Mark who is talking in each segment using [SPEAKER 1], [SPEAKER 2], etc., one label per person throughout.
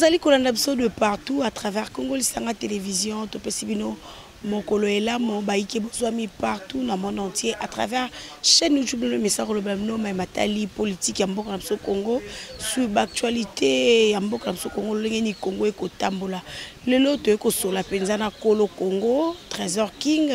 [SPEAKER 1] Bozali kolanda biso de partout à travers Congo Lisanga télévision, Topesibino, Mokolo Elamo, Baïke Bozwami partout dans le monde entier à travers chaîne YouTube le message le Bamno Matali politique Yamboka Namso Congo sur l'actualité Yamboka Namso Congo l'engeni Congo eko tambola lelo to eko sola penza na Kolo Congo Trésor King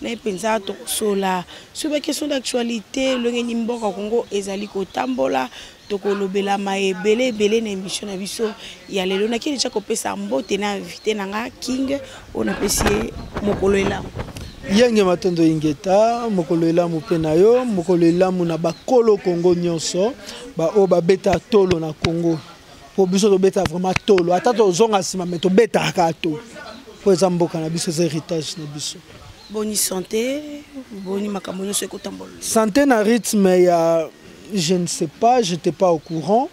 [SPEAKER 1] na penza to sola sur la question d'actualité l'engeni Mboka Congo ezali ko tambola tokolobela maebele belé na émission na biso ya lelo na kili cha kopesa mbote na invité nanga King on apprécie Mokolo Elamo
[SPEAKER 2] yenge matondo ingeta Mokolo Elamo pe na yo Mokolo Elamo na bakolo Congo nyonso ba o ba beta tolo na Congo po biso to beta vraiment tolo ata to zonga sima meto beta ka to po ezamboka na biso héritage na biso
[SPEAKER 1] boni santé boni makambo nyonso ekotambolo
[SPEAKER 2] santé na rythme ya je ne sais pas, je n'étais pas au courant.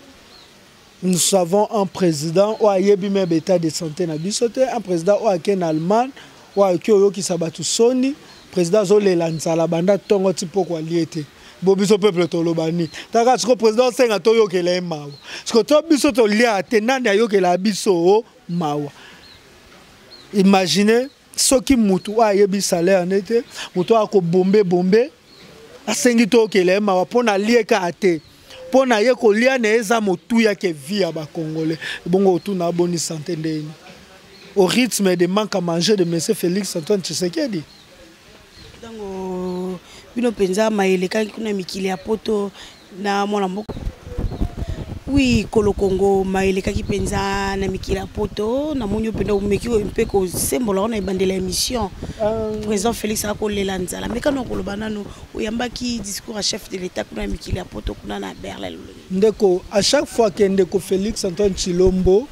[SPEAKER 2] Nous avons un président qui a un état de santé, un président qui est en Allemagne, qui est Sony, président Zolelanza, la bande tongo tipo kwa liete. Bobiso peuple tolobani. Taka siko président senga toyo kele mawa. Siko to biso to lia tenande ayo kele biso mawa. Imaginez ce qui mutu a yebi salaire nete, mutu a ko bombe. Asengi to kelema wapona lieka ate pona ye ko lia na eza motu ya ke via ba congolais bongo tu na boni santé ndeni au rythme de manque à manger de monsieur Félix Antoine Tshisekedi
[SPEAKER 1] dango bino penza maeleka kuna mikili ya poto na mwana mboko oui Kolo Congo maeleka ki penza na mikili ya poto na monyo penda umeki mpe ko sembola ona ibandela émission président Félix akolela nzala mekano koloba nano oyambaki discours à chef de l'état kuna mikili ya poto kuna na Berlin
[SPEAKER 2] ndeko à chaque fois que ndeko Félix Antoine Tshilombo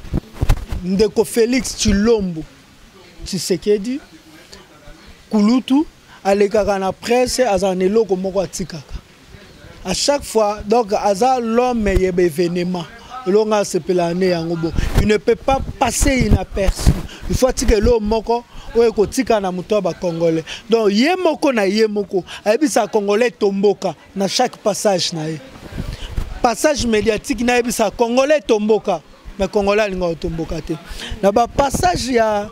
[SPEAKER 2] ndeko Félix Tshilombo Tshisekedi kulutu alekaka na presse azanelo ko moko atikaka à chaque fois, donc, l'homme est un événement. Il ne peut pas passer inaperçu. Il faut que l'homme soit congolais. Donc, yemoko na yemoko. Ebisa congolais tomboka na chaque passage na passage médiatique na ebisa congolais tomboka. Mais congolais lingo tomboka te. Na ba passage ya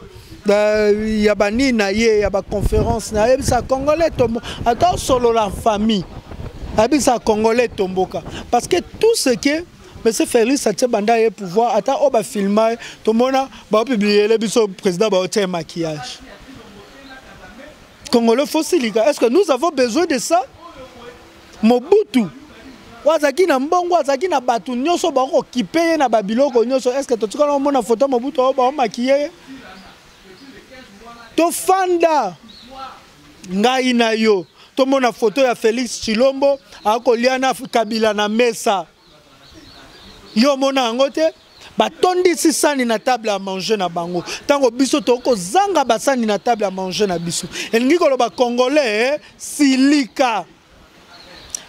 [SPEAKER 2] bani na ye ya ba conférence na ebisa congolais tomboka. Attends solo la famille. Abisa congolais tomboka parce que tout ce que monsieur Félix Banda est pouvoir attends on va filmer tout le monde va publier le biso président va faire maquillage congolais fossilica est-ce que nous avons besoin de ça Mobutu wazaki na mbongo wazaki na batu nyonso ba ko kiper na babiloko nyonso est-ce que tu connais mona photo Mobutu ba maquiller to fanda ngai na yo tout le monde a photo ya Félix Tshilombo akoliana Kabila na mesa yo mona angote batondi sisani na table à manger na bango tango biso toko zanga basani na table à manger na biso elingi koloba congolais silika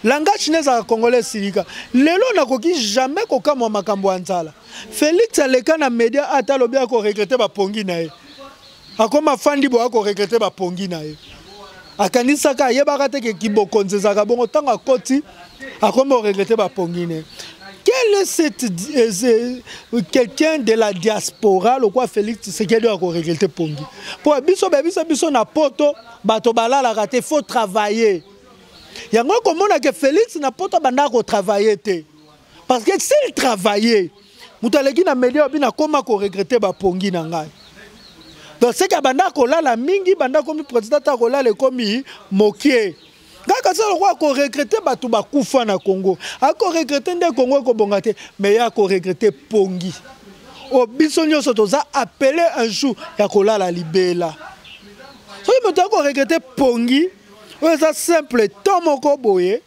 [SPEAKER 2] langage chinese à congolais silika lelo nakoki jamais kokamwa makambo anzala Félix aleka na média atalobi ako regretter ba pongi na ye akoma fandi bo ako regretter ba pongi na ye akanisaka yebaka te ke kibokonze zaka bongo tanga koti akoma regretter ba pongine. Quel est quelqu'un de la diaspora le quoi Félix Tshisekedi a regretter pongi. Pour biso na poto bato balala raté faut travailler. Yango komona ke Félix na poto banda ko travailler te. Parce que s'il travaillait mutaleki na media bina koma ko regretter ba pongi na ngai. Donc c'est que banda ko la mingi banda komi président ta ko la le komi mokie kaka ça roi ko regretter batu ba kufa na Congo a ko regretter nde Congo ko bongate mais ya ko regretter pongi o biso nyonso toza appelé un jour ya ko la libela so il me ko regretter pongi o ça simple tomoko boye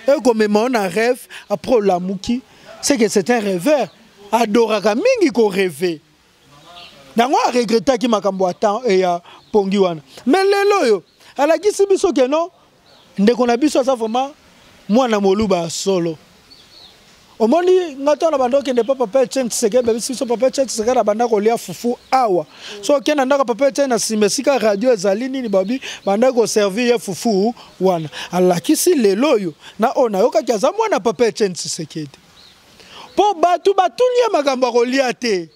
[SPEAKER 2] et comme mon rêve après la muki c'est que c'est un rêveur adoraka mingi ko rêver nango a regretter ki makambo atan et ya pongi wana mais lelo yo ala kisi biso ke non ndeko na biso ça vraiment mwana moluba solo omoni ngato na bando ke ne papa chen tseke be biso papa chen tseke na banda ko lia fufu awa so ke na ndaka papa chen na simesika radio ezali nini babi banda ko servir fufu wana ala kisi lelo yo na ona yoka kaza mwana papa chen tseke po batu batunya makambo ko lia te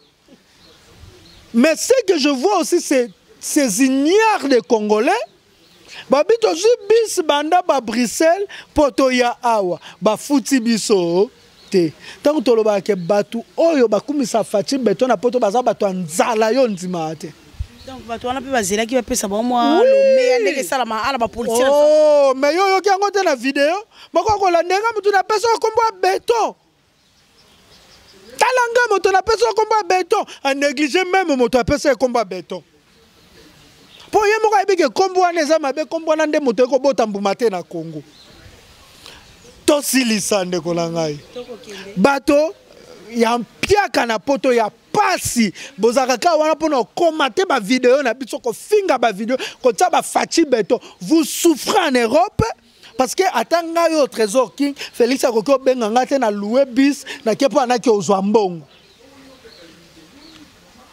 [SPEAKER 2] Mais ce que je vois aussi, c'est ces ignares de Congolais. Babito bis banda ba Bruxelles poto ya awa ba futi biso te. Tant to loba ke batu oyo ba kumisa fati beton na poto baza batu nzala yo ndima te.
[SPEAKER 1] Donc batu wana pe bazela ki ba pesa ba moi le meilleur ndeke sala ma ala ba politicien.
[SPEAKER 2] Oh, mais yo ki ngote na vidéo, mako ko la ndenga mutu na pesa kombo beton. Talanga moto na pesa kombo beton, a négliger même moto a pesa kombo beton. Po ye moko ebike kombo wana eza mabe kombo wana nde moto eko bota mbuma te na Congo. To silisa ndeko na ngai. Bato ya mpiaka na poto ya pasi bozaka ka wana pona komate ba vidéo na biso ko finga ba vidéo ko tsa ba fachi beton. Vous souffrez en Europe parce que atanga yo Trésor King Félix akoko benga ngate na louer bis na kepo anaki ozwa mbongo.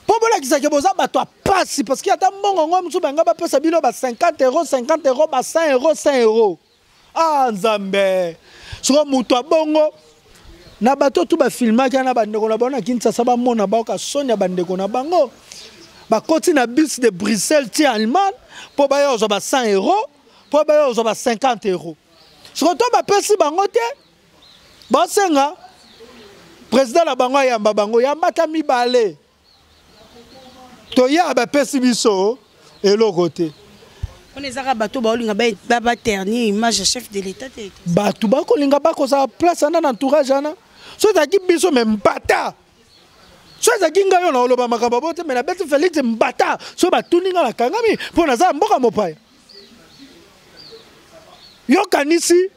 [SPEAKER 2] Pobola kisake boza bato a pasi parce que ata mbongo ngo msu banga ba pesa bino ba 50 euros, 50 euros, ba 100 euros, 100 euros. Ah nzambe. Soko muto bongo na bato tu ba filmaki na bandeko na bona Kinshasa ba mona ba ka sonya bandeko na bango. Ba koti na bus de Bruxelles ti Allemagne po ba yo zo ba 100 euros, po ba yo zo ba 50 euros. Soko to ba pesi bango te. Ba senga président la bango yamba ta mibale. Toya ba pesi biso eloko te.
[SPEAKER 1] On ezaka bato ba olinga ba terni image chef de l'état te.
[SPEAKER 2] Bato ba ko linga ba ko sa place na entourage ana. So ezaki biso même mbata. So ezaki ngayo na oloba makamba bote mais na beti Félix mbata. So ba tuninga la kangami pona za mboka mopaya. Yo kanisi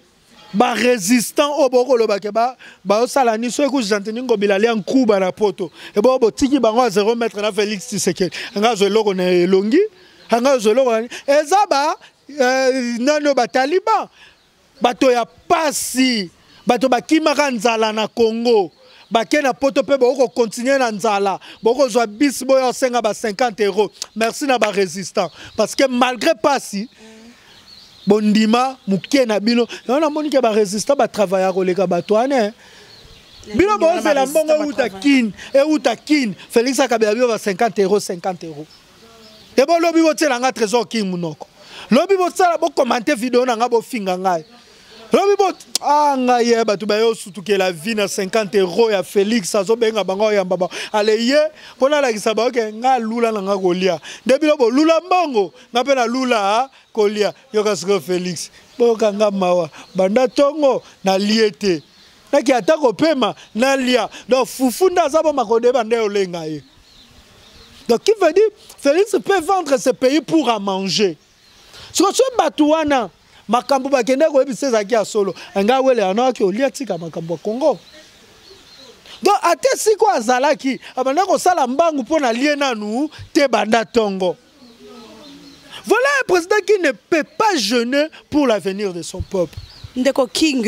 [SPEAKER 2] ba résistant au boko loba ke ba osala ni so eku janteni ngobila li en kuba na poto e bo tiki bango a 0 mètre na Félix Tshisekedi nga zo loko na elongi nga zo loko ezaba nano ba taliban bato ya pasi bato bakimaka nzala na Congo bake na poto pe boko continuer na nzala boko zo bis boyo senga ba 50 euros merci na ba résistant parce que malgré pasi bondima mukie na bino na moni ke ba résistant ba travailler koleka bato ane bino bonze la mbongo utakin Félix akabela bio ba 50 euros 50 euros e bo lobi botela nga Trésor King munoko lobi botsala bo commenter vidéo na nga bo finga ngai lobi bot nga ye bato ba yo sutuke la vie na 50 euros ya Félix azo benga bango ya mbaba ale ye pona la kisaba ke nga lula na nga kolia debilo bo lula mbongo nga pe na lula kolia yoka siko Félix boka nga mawa banda tongo na liete naki atako pema na lia donc fufunda zabo makode bande olenga ye donc qui veut dire Félix peut vendre ce pays pour à manger sur ce batouana makambo bakende ko ebise zaki ya solo nga wele anaki olia tika makambo Congo donc ate siko azalaki abanda ko sala mbangu pona lie nanu te banda tongo. Voilà un président qui ne peut pas jeûner pour l'avenir de son peuple.
[SPEAKER 1] Ndeko King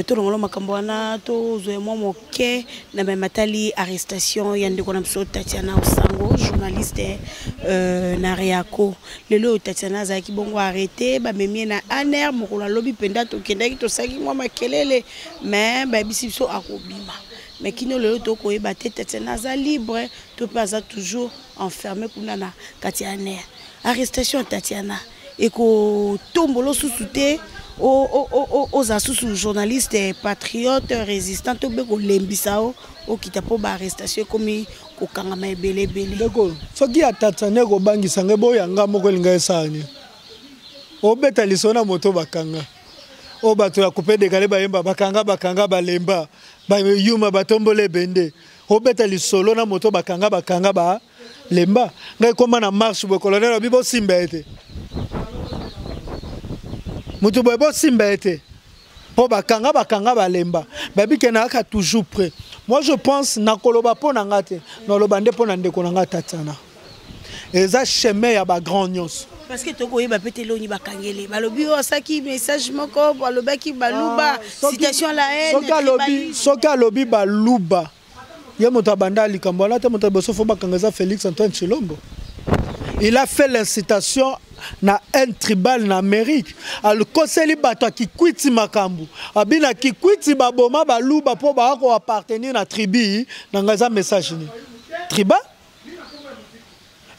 [SPEAKER 1] to ngolo makambo wana to zo mo moke na matali arrestation ya ndeko na mso Tatiana Osango journaliste na Riako lelo Tatiana zaki bongo arrêté ba memie na aner mokolo lobi penda to kendaki to saki mwa makelele mais ba bisiso akobima mais kino lelo to ko eba Tatiana za libre to pas toujours enfermé kuna na kati aner arrestation Tatiana et ko tombolo sous-souté aux associations journalistes patriotes résistants to be ko lembisao o kitapo ba arrestation comme ko kangama ebele bele
[SPEAKER 2] d'accord soki atatane ko bangisa ngebo yanga moko linga esani o beta lisona moto bakanga o bato ya couper décaler ba yemba bakanga balemba ba yuma batombole bende o beta lisolo na moto bakanga ba lemba ngai koma na marche bo colonel bibo simbete mutu bobo simbete po bakanga balemba babi kenaka toujours prêt. Moi je pense na koloba po na ngate na lobande po na ndeko na ngata Tatiana eza chemin ya ba grand nyos
[SPEAKER 1] parce que toko yeba petelo ni bakangele balobi osaki message moko balobaki baluba citation la haine
[SPEAKER 2] soka lobi baluba ye moto abanda likambo na te moto boso fo bakangeza Félix Antoine Tshilombo. Il a fait l'incitation na un tribal en Amérique. Alors koseli bato ki kwiti makambu. Abina ki kwiti baboma baluba po ba ko appartenir na tribu na ngaza message ni. Tribal?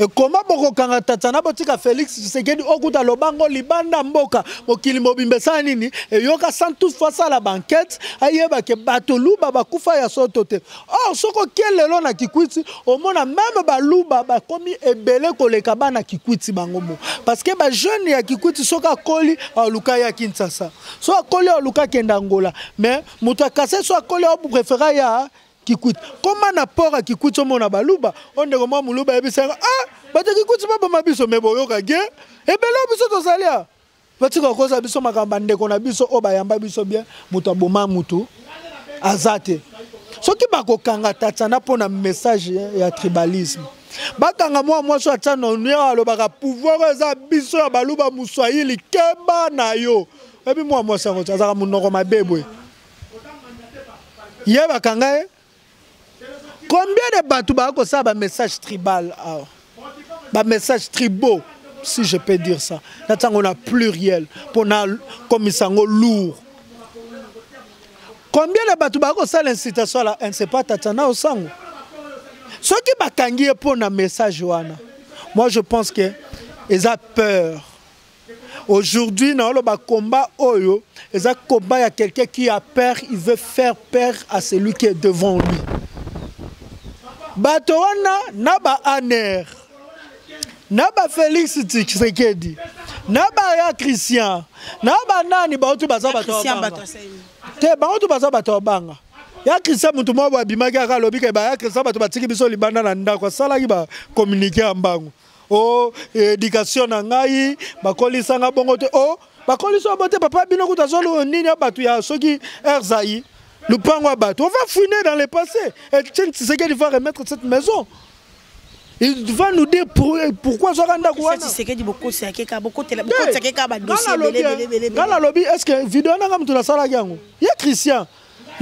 [SPEAKER 2] Et comment boko kanga tatana botika Félix Tshisekedi okuta lobango libanda mboka mokili mobimbe nini et yoka sans toutefois ça la banquette ayeba ke batoluba bakufa ya soto te. Oh soko kelelo na Kikwiti omona même baluba bakomi ebele koleka bana Kikwiti bangomo parce que ba jeune ya Kikwiti soka koli aluka ya Kinshasa so koli aluka kenda Angola mais mutakase so koli au préférer ya Kikwiti. Comment na port à Kikwiti mona baluba on de comment muluba ebisanga bata Kikwiti baba mabiso meboyoka ge ebele biso to salia batika koza biso makamba ndeko na biso obayamba biso bien muto aboma mutu azate soki bakokanga tatana pona message ya tribalisme bakanga moi so atana onyo alobaka pouvoir eza biso ya baluba muswahili keba na yo ebi moi sango azaka munoko mabebwe ye bakanga combien de bateaux bako ça ba message tribal ba message tribaux si je peux dire ça on a pluriel pour na comme sango lourd combien de bateaux bako ça l'incitation là on sait pas tatana au sango ceux qui bakangi pour na message wana moi je pense que ils ont peur aujourd'hui dans le combat oyo ils ont combat il y a quelqu'un qui a peur il veut faire peur à celui qui est devant lui. Batoana naba aner naba Félix Tshisekedi naba ya Christian naba nani baotu baza batobanga te baotu baza batobanga ya Christian mutu mwa babimaki aka lobi ke ba ya Christian bato batiki biso libanda na ndako salaki ba communiquer mbangu o éducation na ngai bakolisa nga bongo te o bakolisa bote papa bino kutazolo nini abatu ya soki Erzaï le pango bateau. On va fouiner dans le passé. Et Tshisekedi va remettre cette maison. Il va nous dire pourquoi Zoranda Kouana.
[SPEAKER 1] Tshisekedi beaucoup c'est quelque beaucoup
[SPEAKER 2] est-ce que vidéo n'a pas la salle yango. Il y a Christian.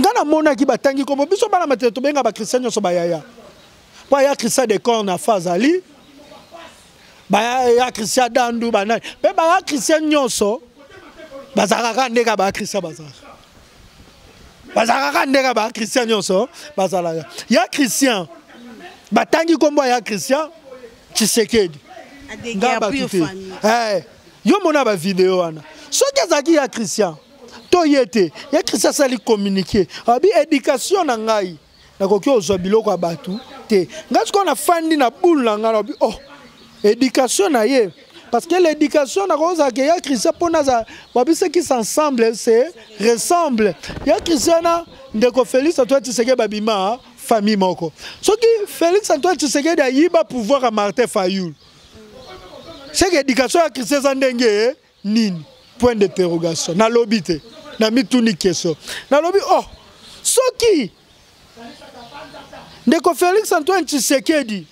[SPEAKER 2] Ngana mona ki batangi comme biso bana mateto benga ba Christian nyoso bayaya. Ba ya Christian de corps na Fazali. Ba ya Christian dandu bana. Pe ba ya Christian nyoso bazaraka ndeka ba Christian bazara. Bazaraka ndeka ba Christian nyonso bazala ya Christian batangi kombo ya Christian Tshisekedi ngaba tuti yo mona ba vidéo wana soki azaki ya Christian to yete ya Christian sali communiquer abi éducation na ngai nakoki ozwa biloko abatu te ngasi ko na fandi na boule na ngai abi oh éducation na ye. Parce que l'éducation, il y a Christian qui s'ensemble, c'est ressemble. Il y a Christian, ndeko Félix Antoine Tshisekedi babima famille moko. Ce qui Félix Antoine Tshisekedi a yiba pouvoir à Martin Fayoul. C'est que l'éducation à Christian Zandenge nini point d'interrogation. Na lobité, na mituni question. Na lobi oh, ce qui ndeko Félix Antoine Tshisekedi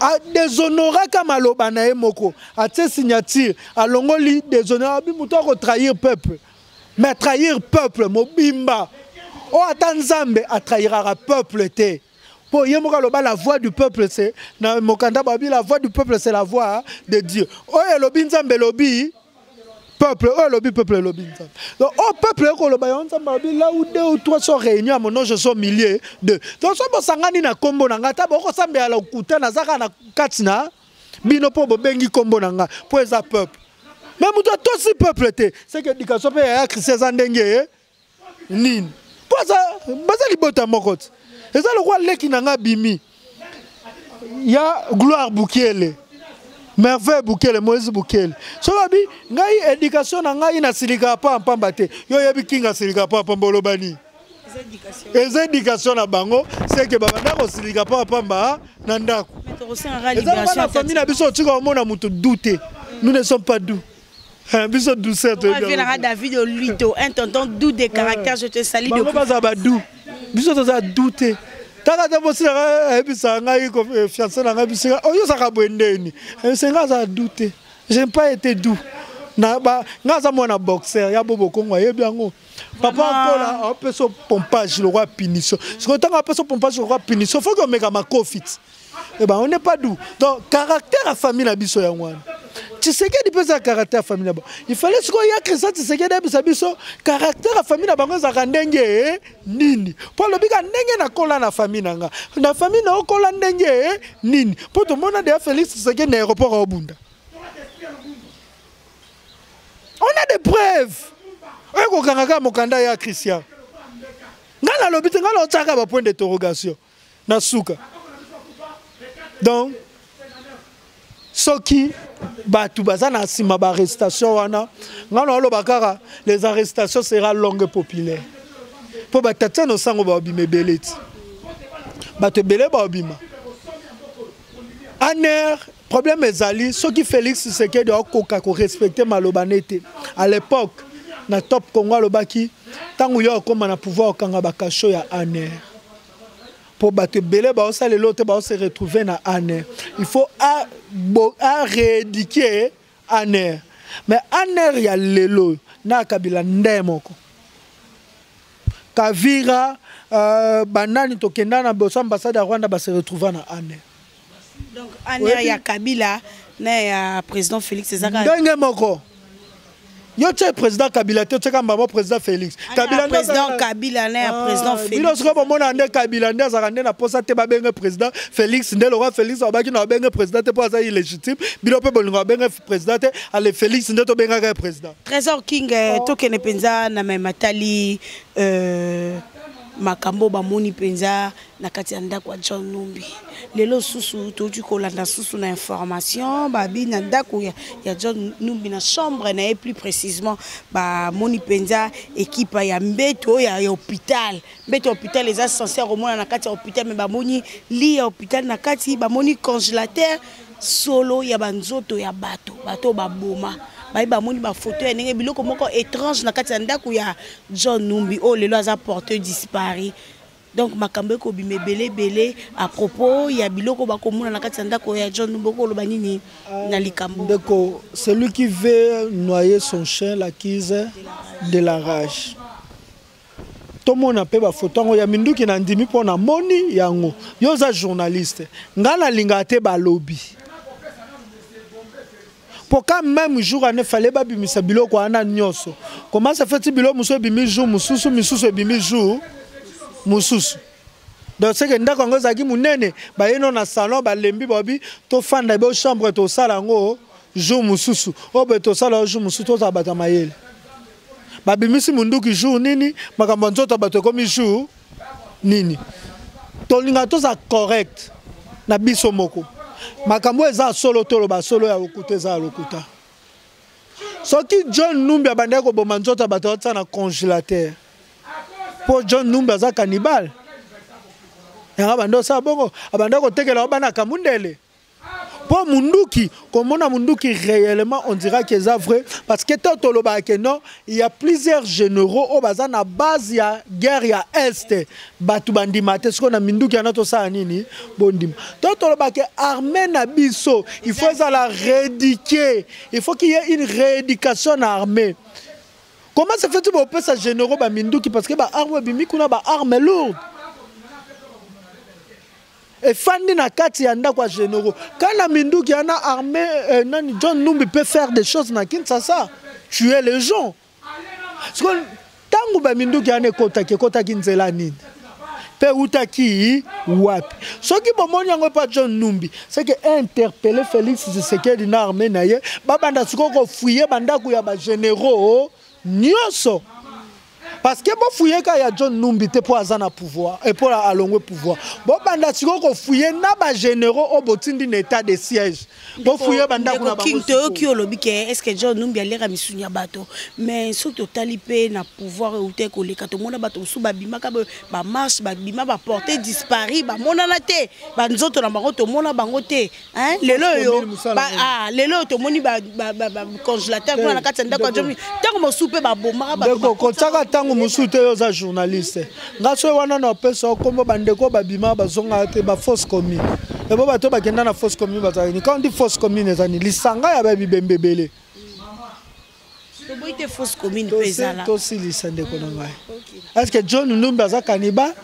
[SPEAKER 2] a déshonoré comme maloba na moko a te signature a longoli déshonoré abi muto ko trahir peuple mais trahir peuple mobimba o atanzambe a trahira peuple te pour yemoka loba la voix du peuple c'est na mokanda babi la voix du peuple c'est la voix de Dieu o elobi nzambe lobi peuple o lobi peuple lobi nzambe donc o peuple ko loba nzambe babi là où 2 ou 3 sont réunis à mon nom je suis milliers de donc so bosangani na kombo na ngata boko sambe ala kuta na zaka na katina bino po bobengi kombo na nga po eza peuple mais muto to si peuple te c'est que éducation pe ya Christian Zandenge nini po ça baza libota mokoti eza le roi leki na nga bimi ya gloire Bukele Merveille Bukele, Moïse Bukele. So babi, ngai éducation na ngai na silika pa pamba te. Yo yebi kinga silika pa pamba lobani. Éducation na bango, c'est que baba ndako silika pa pamba na ndako.
[SPEAKER 1] Mais to aussi en libération.
[SPEAKER 2] La famille na biso tika omona mutu douter. Nous ne sommes pas doux. Biso douceur te.
[SPEAKER 1] On vient David Olito, un tonton doux de caractère, je te salue de.
[SPEAKER 2] Baba ba doux. Biso to za douter. Takata bosi na ebisa ngai ko fiancé na ngai bisika oyo saka bwendeni senga za douter j'ai pas été doux na ba ngaza mona boxer ya bobo kongo yebi yango papa Paula on peut so pompage le roi punition ce que tant on peut so pompage le roi punition faut que meka makofit et ben on n'est pas doux donc caractère à famille na biso ya ngwana Tshisekedi peut ça caractère famille là. Il fallait ce qu'on y a que ça Tshisekedi a biso caractère à famille na bango za ndenge nini. Pour le bika ndenge na kola na famille nanga. Na famille na kola ndenge nini. Pour tout le monde de Félix Tshisekedi na aéroport au Bunda. On a des preuves. Eko kangaka mokanda ya Christian. Ngala lobite ngala otaka ba point d'interrogation. Na suka. Donc soki batu bazana sima ba arrestation wana ngana lo bakara les arrestations sera longue et populaire po batata no sango ba obime beleti batu belé ba obima aner problème ezali soki Félix Tshisekedi okoka ko respecter malobanete à l'époque na top Congo lobaki tangu yo koma na pouvoir okanga bakasho ya aner pour battre belé ba osa l'autre ba se retrouver na aner il faut à rééduquer aner mais aner ya lelo na kabila ndemoko Kavira banani tokenda na bosa ambassade ya Rwanda ba se retrouver na aner
[SPEAKER 1] donc aner ya Kabila na ya président Félix Tshisekedi
[SPEAKER 2] ndenge moko yo tche président Kabila te tcheka mbamo président Félix
[SPEAKER 1] Kabila président Kabila na président Félix
[SPEAKER 2] bilo soko bomona nde Kabila nde azakande na posa te babenge président Félix nde le roi Félix abaki na babenge président te po aza illégitime bilo pe bolingo babenge président te ale Félix nde to benga président
[SPEAKER 1] Trésor King tokene penza na matali makambo bamoni penza na kati ya ndako John Numbi lelo susu toju kolanda susu na information babi na ndako ya John Numbi na chambre na plus précisément ba moni penza équipe ya mbeto ya hôpital mbeto hôpital les censés remona na kati ya hôpital mais ba moni lit ya hôpital na kati ba moni congélateur solo ya banzoto ya bato baboma ba moni ba photo ya ndenge biloko moko étrange na kati ya ndako ya John Numbi oh lelo aza porteur disparu donc makambo ko bimé belé à propos ya biloko ba komuna na kati ya ndako ya John Numbi ko loba nini na likambo
[SPEAKER 2] donc celui qui veut noyer son chien l'accuse de la rage. Tout le monde a ba photo ya minduki na ndimi pona moni yango yo za journaliste ngala lingate ba lobby. Pour quand même jour il fallait pas bimisa biloko ana nyoso. Comment ça fait biloko muso bimi jour mususu misusu bimi jour mususu. Donc c'est que ndako ngo zaki munene ba yeno na salon ba lembi bobi to fanda be chambre to sala ngo jour mususu. O be to sala jour mususu to zabata mayele. Ba bimisi munduki jour nini makambo nzoto bato komi jour nini. To linga to za correct na biso moko. Makambo eza solo tolo ba solo ya okuta eza lokuta. Soki John Numbi abandé ko boma nzoto bato na congélateur. Pour John Numbi aza cannibale. Ya bando sa bongo abandé ko tekela bana kamundele. Pour Munduki, comme on a Munduki réellement, on dira que c'est vrai. Parce que non, il y a plusieurs généraux au bazar na base il y a guerre ya est. Batu bandima te ce qu'on a Munduki a notre ça nini bondim. Totoloba que armée na biso, il faut ça la rééduquer. Il faut qu'il y ait une rééducation armée. Comment ça fait tu peux ça généraux ba Munduki parce que ba arme bimi kuna ba arme lourde. Et Fandi na kati ya ndako généraux. Quand la Minduki ana armée, John Numbi peut faire des choses na Kinshasa, tuer les gens. Parce que tangu ba Minduki ane kota kinzela nini. Pe utaki wapi. Ce qui bomoni yango pa John Numbi, c'est que interpeller Félix Tshisekedi na armée na ye, ba banda siko ko fouiller bandako ya ba généraux nyoso. Parce que bon fouiller quand il y a John Numbi te pour azana pouvoir et pour alongue pouvoir. Bon banda siko ko fouiller na ba généraux au botindi état de siège. Bon fouiller banda ko na ba.
[SPEAKER 1] King to ki olobike est-ce que John Numbi alera misunya bato mais surtout talipé na pouvoir ou te ko leka to mona bato sou ba bima ka ba marche ba bima ba porter disparu ba mona na te ba nzoto na bango to mona bango te hein lelo yo ba lelo to moni ba congélateur mona na kati ndako John tango mo soupe ba bomaka ba
[SPEAKER 2] ko tsaka tango musute yo za journaliste ngaso wana na pesa kombo bandeko babima bazonga te ba fausse commune et bo bato bakenda na fausse commune bazani quand on dit fausse commune ezani lisanga ya ba bibembebele
[SPEAKER 1] to boite fausse commune pesa la
[SPEAKER 2] to si lisande ko ngai est-ce que John Numbi aza cannibale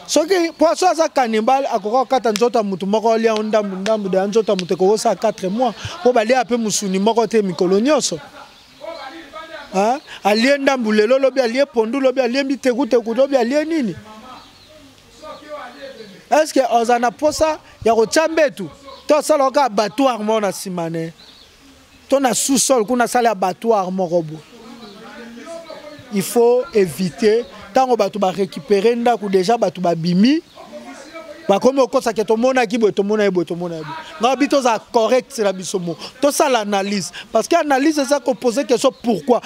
[SPEAKER 2] soki poisson aza cannibale akoka kata nzoto mutu moko lia ndambu de nzoto mutu ko sa 4 mois po balia ape musuni moko te mikolo nyonso. Ah, alie ndambu lelo lobi alie pondu lobi alie miteku lobi alie nini? Est-ce que ozana posa ya ko chambetu to sala ka abattoir mona simane to na sous-sol kuna sala abattoir moko bo. Il faut éviter tango batu ba récupérer ndaku déjà batu ba bimi ba comme okosa ke to mona ki bo to mona ebo to mona ebo nga bito za correct c'est la bisomo to ça l'analyse parce que analyse c'est ça qu'on poser question pourquoi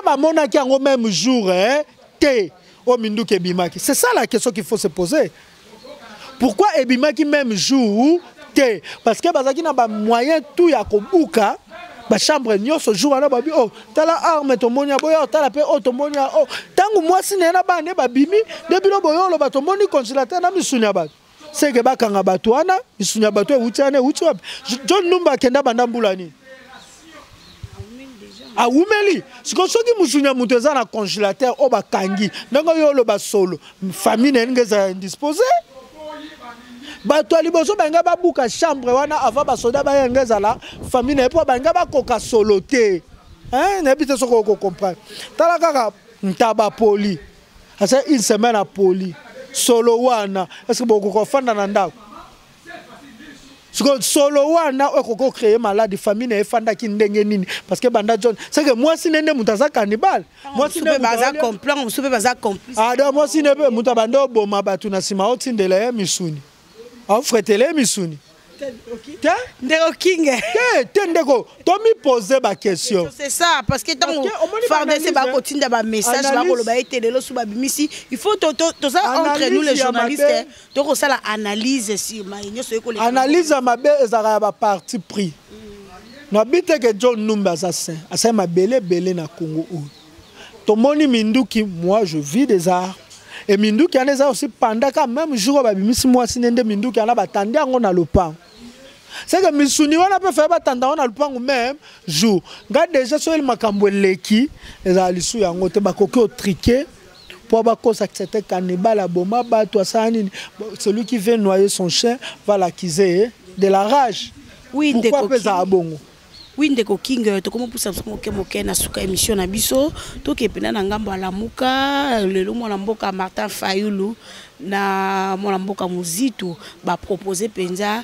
[SPEAKER 2] ba mona ki en même jour hein té o mindu ke bimaki c'est ça la question qu'il faut se poser pourquoi ebimaki même jour té parce que bazaki na ba moyen tout ya kobuka ba chambre nyonso jour wana babi oh tala arme to monia boya tala pe oh to monia oh tangu mwasi nena bande babimi depuis lo boyo lo ba to moni congélateur na misunya ba c'est que ba kanga bato wana misunya bato e utiane uti wapi John Numba kenda banda mbula ni a umeli siko soki misunya mutu eza na congélateur o ba kangi ndanga yo lo ba solo famille ngeza indisposé bato aliboso banga babuka chambre wana avant basoda bayengeza la famille na po banga bakoka solo te hein na bité soko ko comprendre tala kaka ntaba poli asa une semaine à poli solo wana est-ce que boko ko fanda na ndako solo wana okoko créer maladie famille na fanda ki ndenge nini parce que banda John c'est que moi si nende mutaza cannibale moi si ne baza comprendre on se peut baza complice ah donc moi si ne be mutabando boma batu na sima otindela misuni en fretele misuni
[SPEAKER 1] Ndeko King
[SPEAKER 2] ndeko to mi poser ba question
[SPEAKER 1] c'est ça parce que tant farder ba kotinda ba message ba koloba etelelo sou ba bimisi il faut to ça entre nous les journalistes to ko ça la analyse sur ma nyonso ekole
[SPEAKER 2] analyse mabe ezaka ba parti pris na bite que John Numba asa ma belé na Congo to moni minduki moi je vis des arts et minduki aneza aussi pendant quand même jour ba bimisi moi sinende minduki ana batandi ngo na lopango. C'est que misuni wana peut faire batanda on a le point même jour nga déjà so il makambo leki ezali su yango te bakoki au triquer pour ba cause accepter cannibale aboma bato asani celui qui veut noyer son chien va l'accuser de la rage.
[SPEAKER 1] Oui,
[SPEAKER 2] pourquoi pesa abongo
[SPEAKER 1] oui ndeko King to comment pour ça moke na suka émission na biso to ke pena na ngambo alamuka lelo mwana mboka Martin Fayulu na mwana mboka Muzitu ba proposer penza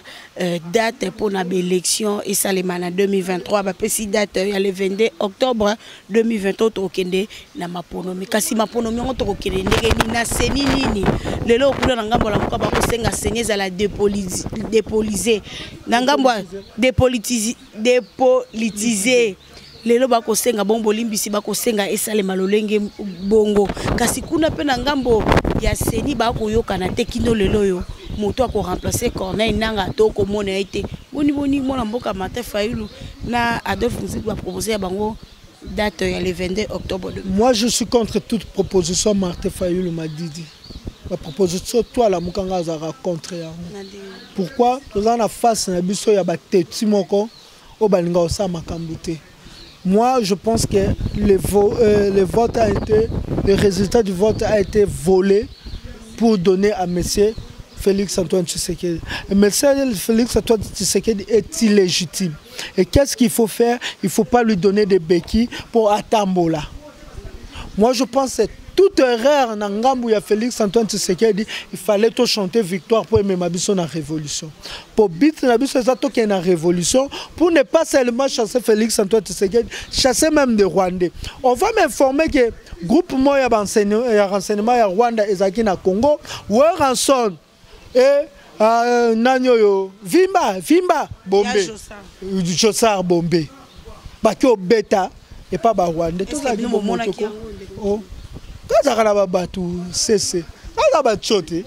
[SPEAKER 1] date pour na élection et salema na 2023 ba pesi date ya le 22 octobre 2023 to kende na maponomi kasi maponomi ngo to kende ndenge ni na seni nini lelo okula na ngambo alamuka ba ko senga senyeza la dépoliser na ngambo dépolitiser lelo bako senga bombo limbisi bako senga esalema lolenge bongo kasi kuna pe na ngambo ya seni bako yoka na tekino lelo yo moto ako remplacer Corneille Nanga to ko mona été boni mona mboka Martin Fayulu na Adolphe Muzitu va proposer bango date ya le 22 octobre.
[SPEAKER 2] Moi je suis contre toute proposition Martin Fayulu m'a dit. La proposition toi la mukanga za contre ya. Pourquoi nous en a face na biso ya ba teti moko o balinga osa makambuté. Moi, je pense que le vote a été, le résultat du vote a été volé pour donner à monsieur Félix Antoine Tshisekedi. Et monsieur Félix Antoine Tshisekedi est illégitime. Et qu'est-ce qu'il faut faire? Il ne faut pas lui donner des béquilles pour Atambola. Moi, je pense que c'est toute erreur dans Ngambu ya Félix Antoine Tshisekedi, il fallait tout chanter victoire pour aimer Mabiso dans la révolution. Pour bit Nabiso zato qui est dans la révolution, pour ne pas seulement chasser Félix Antoine Tshisekedi, chasser même des Rwandais. On va m'informer que le groupe moya renseignement ya Rwanda ezaki na Congo, Ranson et Nanyoyo Vimba Bombe, Jossar Bombe, Bakio Beta et pas ba Rwanda. Tout ça dit mon Kazakala babatu cesse. Kaza bachote.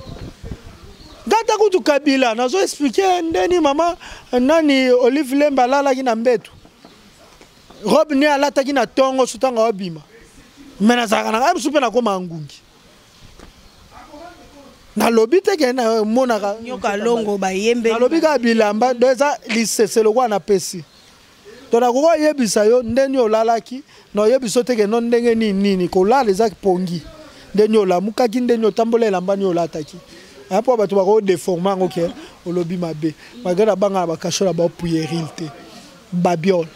[SPEAKER 2] Gata kutu Kabila nazo expliquer ndeni mama nani Olive Lemba lala kina mbetu. Rob ni alata kina tongo sutanga obima. Mena zakana ngabe supe na koma ngungi. Na lobi teke na mona
[SPEAKER 1] nyoka longo ba yembe.
[SPEAKER 2] Na lobi Kabila mba doza lisese lokwa na pesi. Tona ko yebisa yo ndeni olalaki no yebiso teke non ndenge nini ko la les pongi ndenyo la mukaki ndenyo tambola elamba nyo la ataki apo bato bako déformer OK olobi mabe magana banga bakashola ba puyerilité babiol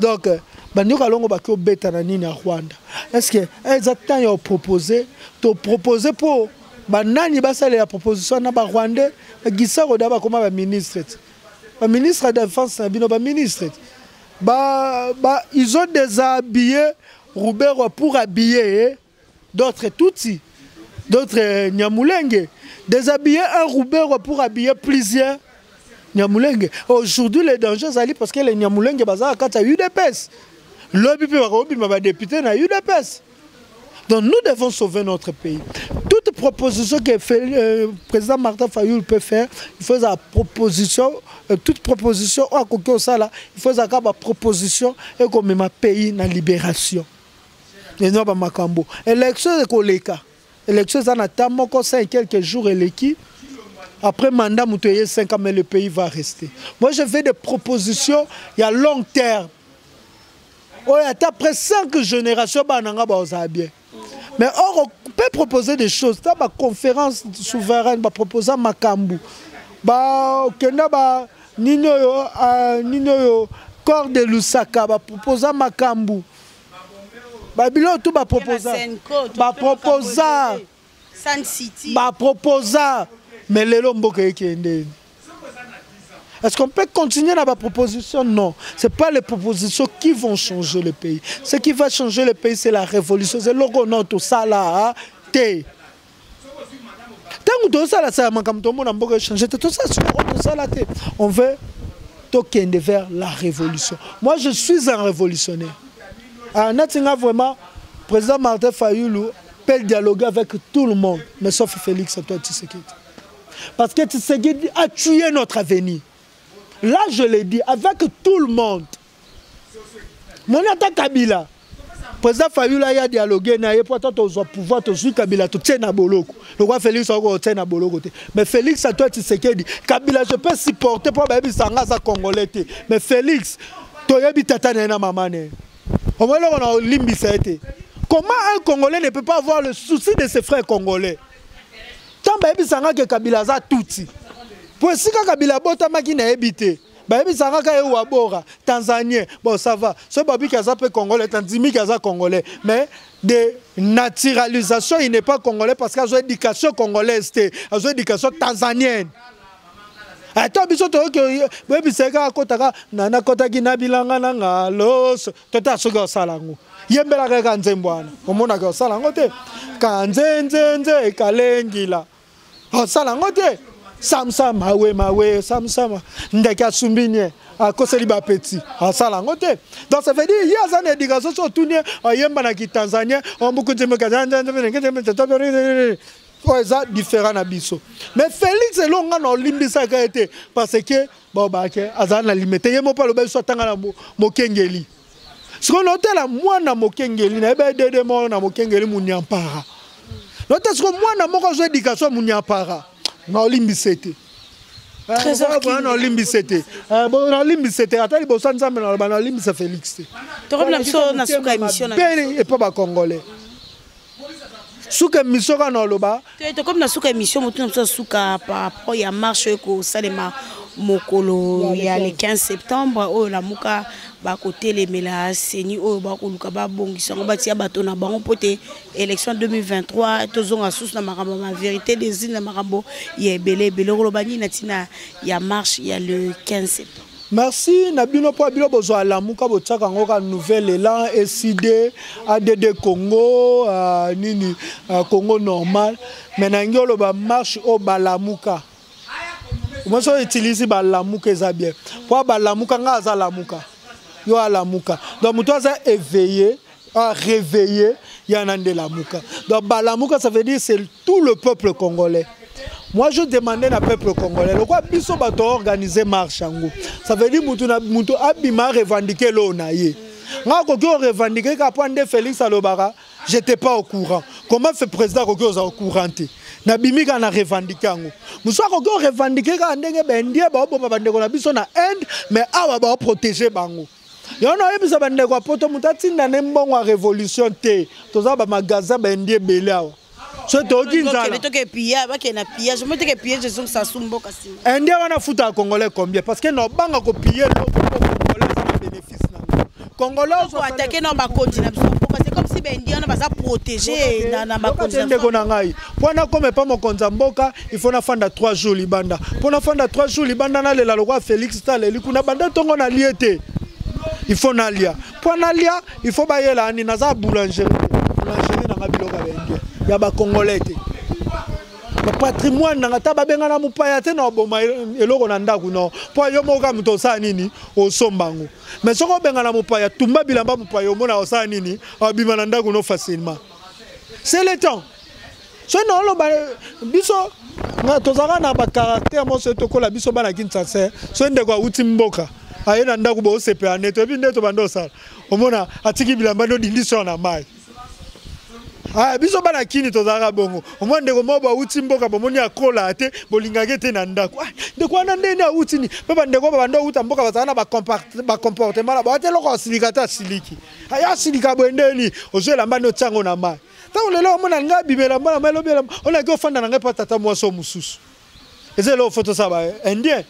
[SPEAKER 2] donc banyo kalongo bako beta na nini ya Rwanda est-ce que exactement yo proposer pour banani basale la proposition na ba Rwandais gisa roda ba koma ba ministre de défense na bino ba ministre ils ont déshabillé Roubero pour habiller d'autres Tutsi, d'autres Nyamulenge. Déshabiller un Roubero pour habiller plusieurs Nyamulenge. Aujourd'hui, les dangers sont parce que les Nyamulenge ont UDPS. L'OBP va député na UDPS. Donc nous devons sauver notre pays. Toute proposition que le président Martin Fayulu peut faire, il faut la proposition, toute proposition, il faut la proposition et comme ma pays na libération. Et non pas Makambo. Élection de Koleka. Élection ça n'attend encore 5 quelques jours et l'équipe. Après mandat moutouye 5 ans mais le pays va rester. Moi je fais des propositions il y a long terme. Oh, après 5 générations bananga ba bien. Mais or, on peut proposer des choses. Dans ma conférence souveraine, on proposer Makambu. Nino yo, corps de Lusaka, on proposer Makambu. Babylon tout va proposer.
[SPEAKER 1] San City.
[SPEAKER 2] Mais les lombo qui est-ce qu'on peut continuer dans ma proposition? Non. Ce n'est pas les propositions qui vont changer le pays. Ce qui va changer le pays, c'est la révolution. C'est le non tout ça là. Tant que tout ça là, on veut token vers la révolution. Moi, je suis un révolutionnaire. Vraiment, le président Martin Fayulu peut dialoguer avec tout le monde, mais sauf Félix Antoine Tshisekedi. Parce que Tshisekedi a tué notre avenir. Là, je l'ai dit, avec tout le monde. Mon attaque Kabila. Le président Fayulu a dialogué, il a pouvoir, tu Kabila, tu tiens à Boloko. Le roi Félix a tient à Boloko. Mais Félix, à toi, tu sais qu'il dit Kabila, je peux supporter pour que ça Congolais. Mais Félix, tu as dit Tata Nena Mamane. Comment un Congolais ne peut pas avoir le souci de ses frères congolais? Tant que Kabila a tout. Pour si Kabila bota makina habité, baby saraka e wabora Tanzanien, bon ça va. Ce babi kaza pe congolais, tanzimi kaza congolais, mais de naturalisation il n'est pas congolais parce qu'il a une éducation congolaise, il a une éducation tanzanienne. Attends, biso to que baby seka kotaka nana kotaki na bilanga na los, tota suga salango. Yembela ka nzembwana. Omona ka salango te. Kanzenzenze kalengila. Oh salango te. Samsam mawe samsam ndeka sumbinye a koseli ba petit a sala ngote. Donc ça veut dire il y a une éducation sur tout ne yemba na ki Tanzania on beaucoup de ça différent na biso. Mais Félix elonga na limbisa ka été parce que bon ba ke azana limité yemo pa lo ba so tanga na mokengeli. Ce qu'on note là moi na mokengeli na ba de mo na mokengeli munyampara. Note ce que moi na moko zo éducation munyampara. Non, limbisete. Non, limbisete. Non, limbisete. Attends, il bosse ensemble dans limbisete Félix.
[SPEAKER 1] Tu as la souka émission.
[SPEAKER 2] Et pas congolais. Souka émission quand on le bat.
[SPEAKER 1] Tu comme la souka émission, mais tu n'as pas souka par rapport à marche au Salema Mokolo il y a le 15 septembre. Oh la muka. Côté les mélas seni o ba ko luka ba bongisa ngo batia bato na bango pote élection 2023 tozonga sous na makambo ma vérité des îles na makambo ya belé lo bani na tina ya marche il y a le 15 septembre.
[SPEAKER 2] Merci Nabino po bilo bozo la muka botaka ngo ka nouvelle élan SID ADD Congo nini Congo normal mais na ngolo ba marche o balamuka. Moi so utilise balamuka za bien. Po balamuka nga za lamuka. Yo à la mouka. Donc muto a éveillé, a réveillé, il y en a de la mouka. Donc la mouka ça veut dire c'est tout le peuple congolais. Moi je demandais au peuple congolais, le quoi biso bato organiser marche ango. Ça veut dire muto abima revendiquer l'onaye. Nga ko revendiquer ka pande Félix Alobara, j'étais pas au courant. Comment fait président ko au courant té? Na bimika na revendiquer ango. Muso ko revendiquer ka ndenge bendie ba bomba bandeko na biso na end mais awa ba protéger bango. Il y a un peu de poto mutatinda nembongo révolution te. Toza ba magasin bendie belao. so toki nzala indien wana futa congolais combien parce que no banga ko piller congolais ça bénéfice na congolais so
[SPEAKER 1] attaquer non ba continent c'est comme si ben indien na ba protéger na ba continent
[SPEAKER 2] ndeko na ngai pona comme pas mon konza mboka il faut na fanda 3 jours libanda pona fanda 3 jours libanda na lela lokwa Félix Taleli kuna banda tongo na liete il faut na lia pona lia il faut ba yela ani na za boulangerie na ngabiloka bendia ya ba congolais te ba patrimoine na ngata ba benga na mupaya te na boma eloko na ndaku no po yo moka mto sa nini o sombango mais soko benga na mupaya tumba bilamba mupaya omona o sa nini abima na ndaku no facilement c'est le temps so no lo ba biso na tozaka na ba caractère mo se to kola biso bana Kinshasa so ndeko uti mboka ayena ndaku bo sepe aneto ebi ndeto bando sala omona atiki bilamba no dindiso na mai biso bana kini tozaka bongo omwa ndeko moba uti mboka bomoni akola ate bolingake te na ndako ndeko wana ndeni auti ni pe bandeko bando uta mboka bazana ba comportement ba ate loko silikata siliki aya silika bwendeni ozela mbano tsango na mai tango lelo omona nga bibela mbana mai lobela ona ke ofanda na ngai pa tata mwaso mususu ezelo photo saba indien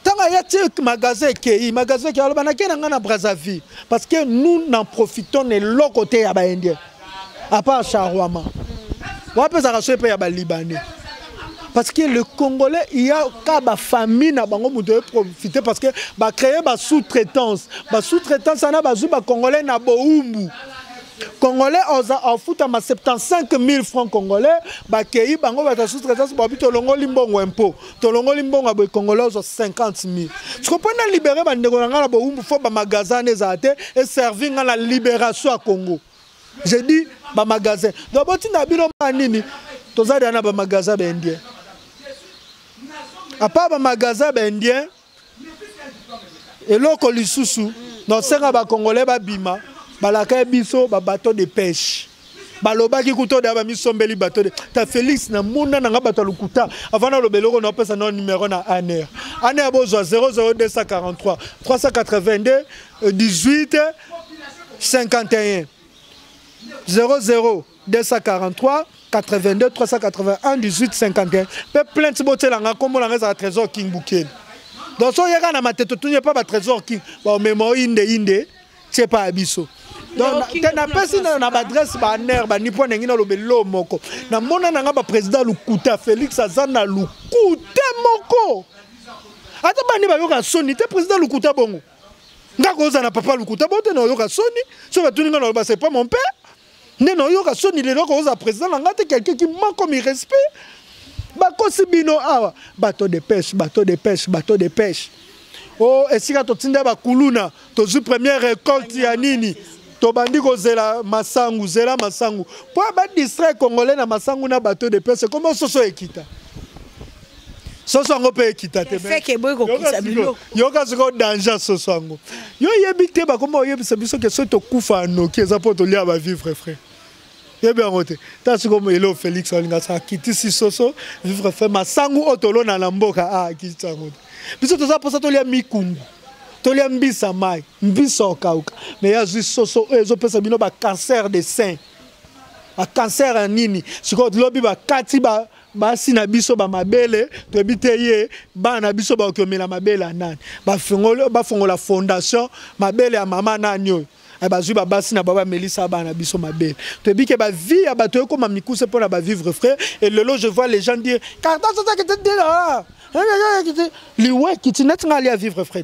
[SPEAKER 2] tanga ya tek magasin qui alors banaki na ngana Brazzaville parce que nous n'en profitons ne l'autre côté ya ba indien à part Charwama wape za raso pe ya ba libanais parce que le congolais il y a ka ba famille na bango mu de profiter parce que ba créer ba sous-traitance na ba zu ba congolais na boumbu Congolais en fout à 75 000 francs congolais, bakei bango bata sous-traitance babi tolongo limbongo impôt. Tolongo limbongo abo congolais 50 000. Tu comprends na libérer bandeko na ngala bo umbu fo ba magasin ezate et servir na la libération à Congo. J'ai dit ba magasin. Donc boti na bino manini tozali na ba magasin ba indien. À part ba magasin ba indien et loko lisusu dans senga ba congolais ba bima. Balaka biso ba bateau de pêche balobaki kuto da ba misombeli bateau de ta Félix na mona na bateau lukuta avant na lobeloko na pesa na numéro na ANR bozo 00243 382 18 51 00243 82 381 18 51 pe plainte botela nga kombo na ngeza trésor king bouken donc so yaka na mateto tunye pas ba trésor king ba memo inde c'est pas abiso donc tena pesi na adresse ba ner ba ni po nengi na lobelo moko na mona na nga ba président Lukuta Félix azana Lukuta moko ata bani ba yoka soni te président Lukuta bongo ngako za na papa Lukuta bote na yoka soni so ba tuninga na ba c'est pas mon père ne no yoka soni le loko za président na ngate quelqu'un qui manque comme respect ba kosibino awa bateau de pêche oh esika totinda ba kuluna tozu première récolte ya nini tobandi kozela masangu po ba distrait congolais na masangu na bateau de pêche comment soso ekita soso ngo pe ekita te
[SPEAKER 1] fait que boy ko kisa bilo
[SPEAKER 2] yoka siko danger soso ngo yo yebi te ba comment yebisa biso ke so to kufa noki eza po to lia ba vivre frère yebi ngote tasi comme elo Félix olinga sa kitisi soso vivre frère masangu otolona na mboka kitisa ngote biso toza posa tolia mikungu tolia mbisa mai mbisa okauka mais ya soso ezo pesa bino ba cancer de sein a cancer nini siko lobi ba kati ba sina biso ba mabele to ebite ye ba na biso ba okomela mabele nani ba fongola fondation mabele ya mama nani oyo bazui ba basi na baba Melissa ba na biso mabele to ebike ba vie ya bato ko mamikuse pour na ba vivre frère et lelo je vois les gens dire carton ça que tu dis là liwe kiti net nga lia vivre frère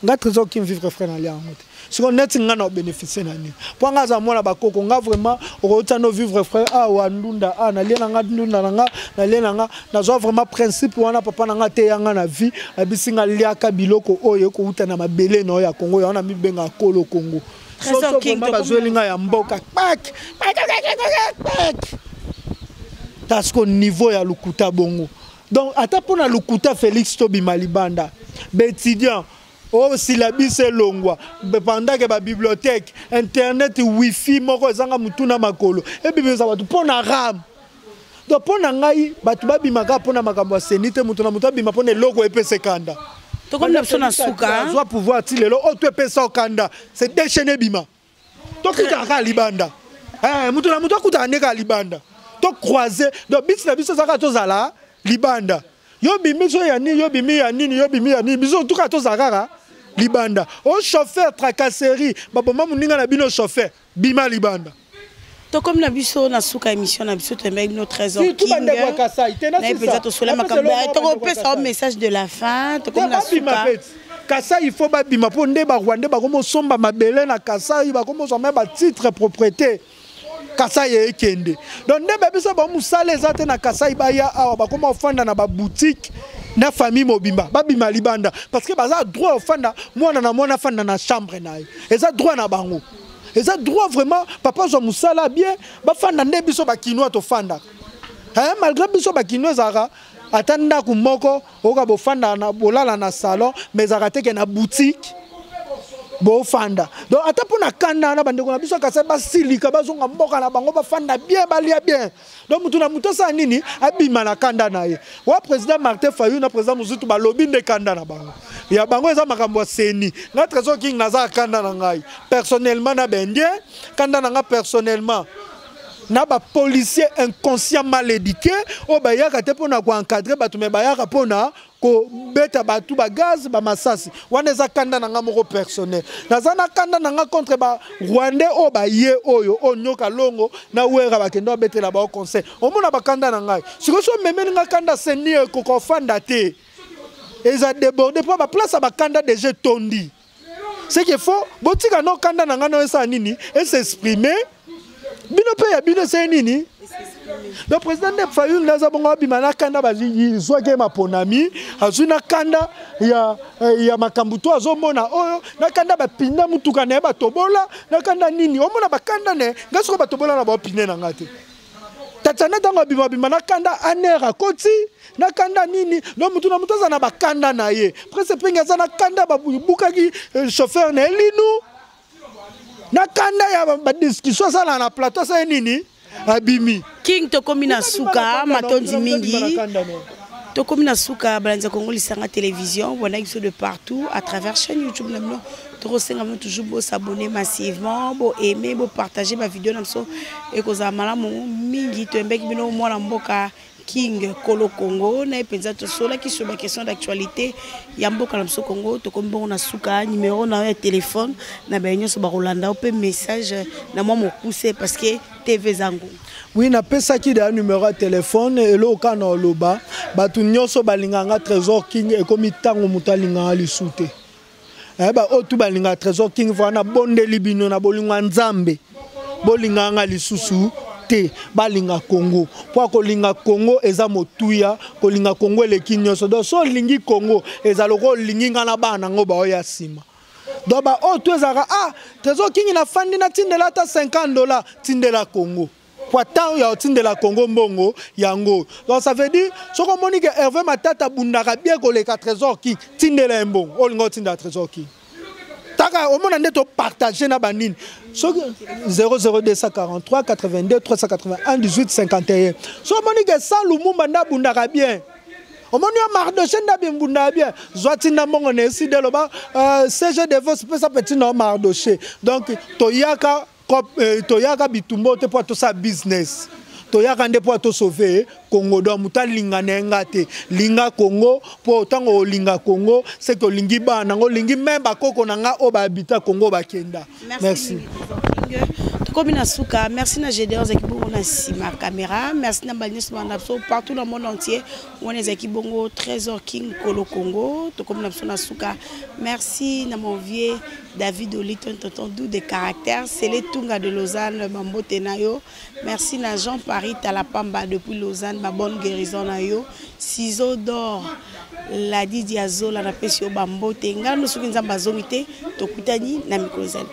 [SPEAKER 2] nga trésor qui vivre frère na lia ngote siko net nga na bénéficier na ni po nga za mona bakoko nga vraiment okota no vivre frère wa ndunda na lia nga ndunda nga na lia nga na zo vraiment principe wana papa na nga te yanga na vie abisinga lia ka biloko oyo ko uta na mabele no ya Congo ya na mibenga kolo Congo trésor king bazoelinga ya mboka pak tasko niveau ya Lukuta bongo. Donc, à pour na Lukuta Félix Tobi Malibanda, étudiant, au syllabus longwa, pendant que la bibliothèque, internet, wifi, moko zanga mutuna makolo, et puis ça va tout pour na ram. Donc, pour na ngai, batuba bimaka pour na makambo senite mutuna mutuna bima pour ne logo epé sekanda.
[SPEAKER 1] To comme la personne souka,
[SPEAKER 2] doit pouvoir tirer le auto epé sekanda, c'est déchaîner bima. To kuta ka libanda. Mutuna mutuna kuta neka libanda. to croiser donc bis na biso zaka to zala libanda yo bimiso ya nini yo bimi ya nini biso tout ka to zaka libanda au chauffeur tracasserie baboma muninga na bino chauffeur bima libanda
[SPEAKER 1] to comme na biso na suka émission na biso tembe no trésor king
[SPEAKER 2] na
[SPEAKER 1] peut-être to sola makambo to pesa un message de la fin to comme na suka
[SPEAKER 2] kasa il faut ba bima po nde ba rwande ba komo somba mabele na kasa ba komo somba ba titre propriété kasa ye ekende donc nde ba biso ba musala ezate na kasa ba ya awa ba komo ofanda na ba boutique na famille mobimba ba bima libanda parce que baza droit ofanda mwana na mwana fanda na chambre na ye eza droit na bango eza droit vraiment papa zo musala bien ba fanda nde biso ba kinoa to fanda malgré biso ba kinoa zara atanda kumoko oka bo fanda na bolala na salon mais arate ke na boutique bo fanda donc ata pona kanda na bandeko na biso kasa ba silika bazonga mboka na bango ba fanda bien balia bien donc mutu na mutu sa nini abima na kanda na ye wa président Martin Fayulu na président Muzutu ba lobi nde kanda na bango ya bango eza makambo ya seni na trésor king naza kanda na ngai personnellement na bendie kanda na nga personnellement na ba policier inconscient mal éduqué o ba yaka te pona ko encadrer batu me ba yaka pona ko beta batu ba gaz ba masasi wana eza kanda na nga moko personnel naza na kanda na nga contre ba rwandais o ba ye oyo onyoka longo na wera ba kendo betela ba conseil o mona ba kanda na ngai siko so memeli nga kanda seni ko ko fanda te eza débordé pour ba place ba kanda déjà tondi c'est qu'il faut botika no kanda na nga no esa nini et s'exprimer bino pe ya bino c'est nini le président de Fayulu naza bongo bimana kanda bazi soke maponami azuna kanda ya makambuto azomona oyo na kanda bapinda mutuka na batobola na kanda nini omona bakanda ne ngaso batobola na bapine na ngate tatana tango bimana kanda anera koti na kanda nini no mutu na mutu za na bakanda na ye presque penga za na kanda babukaki chauffeur na elinu na kanda ya ba discussion sala na plateau sa nini abimi
[SPEAKER 1] king to komina suka matondi mingi to komina suka balanza Congo lisanga télévision on a eu de partout à travers chaîne YouTube namno to kosenga toujours beau s'abonner massivement beau aimer beau partager ma vidéo namso et koza malamu mingi to mbeki bino mwana mboka King Kolo Congo na penza to sola qui sur ma question d'actualité ya mboka na mso Congo to comme bon na suka numéro na téléphone na benyo so ba Rolanda ou pe message na moi mo pousser parce que TV zangu
[SPEAKER 2] oui na pesa ki da numéro de téléphone et lo kana loba batu nyoso balinganga trésor king e komi tango mutalinga lisute ba otu balinga trésor king vana bonde libino na bolingwa nzambe bolinganga lisusu balinga Congo pour kolinga Congo eza motuya kolinga Congo eleki nyonso donc so lingi Congo eza loko lingi ngana bana ngo ba oya sima donc ba o to ezaka trésor king na fandi na tindela ta $50 tindela Congo pour tant ya tindela Congo mbongo yango donc ça veut dire so ko moni que Hervé Matata bundaka bien ko le trésor king tindela mbongo olingo tindela trésor king taka au monde neto partager na banine 00243 82 381 18 51 so moni que ça lumumba na bundaka bien au monde ya Mardoché na bien bundaka bien zwati na mbongo ne si de loba CG de vos ça petit no Mardoché donc toyaka bitumbo te pour tout ça business toyaka nde po to sauver Congo do muta linga nenga te linga Congo po tango linga Congo c'est que lingi ba nango lingi memba koko nanga o ba habita Congo ba kenda merci
[SPEAKER 1] Komina Suka, merci na GDR Zekibongo na sima caméra, merci na Balnis Mandapso partout dans le monde entier. On est Zekibongo Trésor King Kolo Congo, to Komina Suka. Merci na mon vieux David Oliton tonton doux de caractère, c'est les Tunga de Lausanne Mambo Tenayo. Merci na Jean-Paris Talapamba depuis Lausanne, ma bonne guérison na yo. Ciseaux d'or. La Didiazo la Napesio Bambo Tenga, nous sommes en bazomité, to kutani na mikozel.